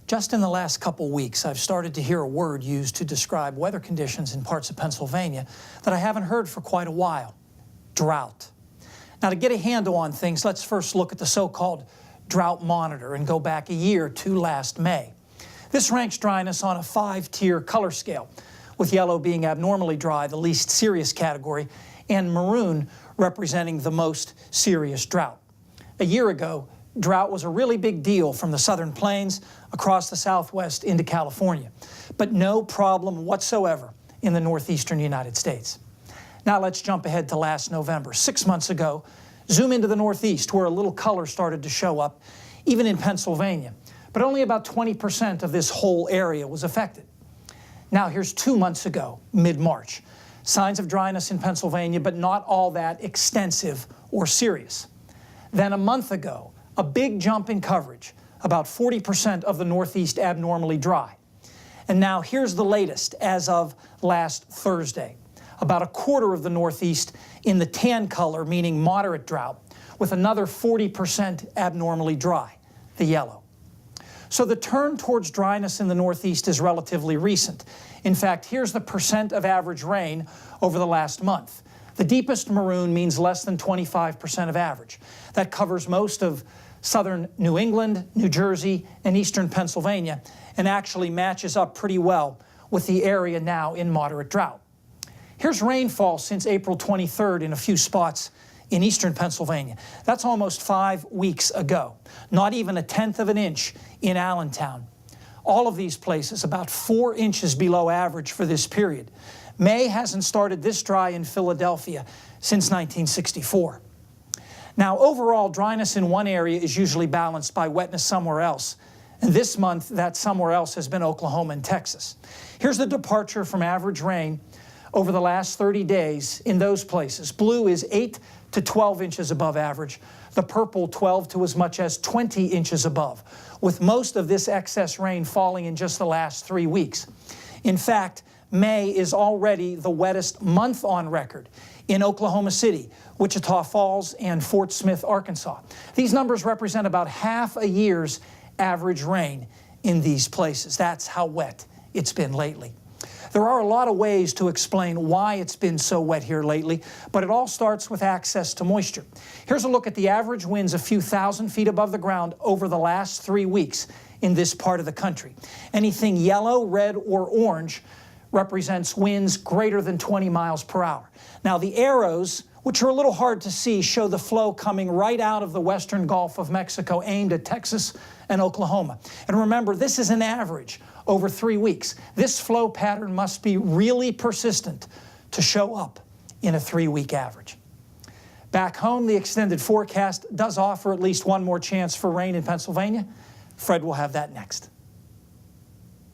Just in the last couple weeks, I've started to hear a word used to describe weather conditions in parts of Pennsylvania that I haven't heard for quite a while: drought. Now, to get a handle on things, let's first look at the so-called drought monitor and go back a year to last May. This ranks dryness on a 5-tier color scale, with yellow being abnormally dry, the least serious category, and maroon representing the most serious drought. A year ago, drought was a really big deal from the southern plains across the southwest into California, but no problem whatsoever in the northeastern United States. Now let's jump ahead to last November. 6 months ago, zoom into the northeast where a little color started to show up, even in Pennsylvania, but only about 20% of this whole area was affected. Now here's 2 months ago, mid-March. Signs of dryness in Pennsylvania, but not all that extensive or serious. Then a month ago, a big jump in coverage, about 40% of the Northeast abnormally dry. And now here's the latest as of last Thursday. About a quarter of the Northeast in the tan color, meaning moderate drought, with another 40% abnormally dry, the yellow. So the turn towards dryness in the Northeast is relatively recent. In fact, here's the percent of average rain over the last month. The deepest maroon means less than 25% of average. That covers most of southern New England, New Jersey, and eastern Pennsylvania, and actually matches up pretty well with the area now in moderate drought. Here's rainfall since April 23rd in a few spots in eastern Pennsylvania. That's almost 5 weeks ago. Not even a tenth of an inch in Allentown. All of these places about 4 inches below average for this period. May hasn't started this dry in Philadelphia since 1964. Now, overall, dryness in one area is usually balanced by wetness somewhere else. And this month, that somewhere else has been Oklahoma and Texas. Here's the departure from average rain over the last 30 days in those places. Blue is 8 to 12 inches above average. The purple, 12 to as much as 20 inches above, with most of this excess rain falling in just the last 3 weeks. In fact, May is already the wettest month on record in Oklahoma City, Wichita Falls, and Fort Smith, Arkansas. These numbers represent about half a year's average rain in these places. That's how wet it's been lately. There are a lot of ways to explain why it's been so wet here lately, but it all starts with access to moisture. Here's a look at the average winds a few thousand feet above the ground over the last 3 weeks in this part of the country. Anything yellow, red, or orange represents winds greater than 20 miles per hour. Now the arrows, which are a little hard to see, show the flow coming right out of the western Gulf of Mexico aimed at Texas and Oklahoma. And remember, this is an average over 3 weeks. This flow pattern must be really persistent to show up in a 3-week average. Back home, the extended forecast does offer at least one more chance for rain in Pennsylvania. Fred will have that next.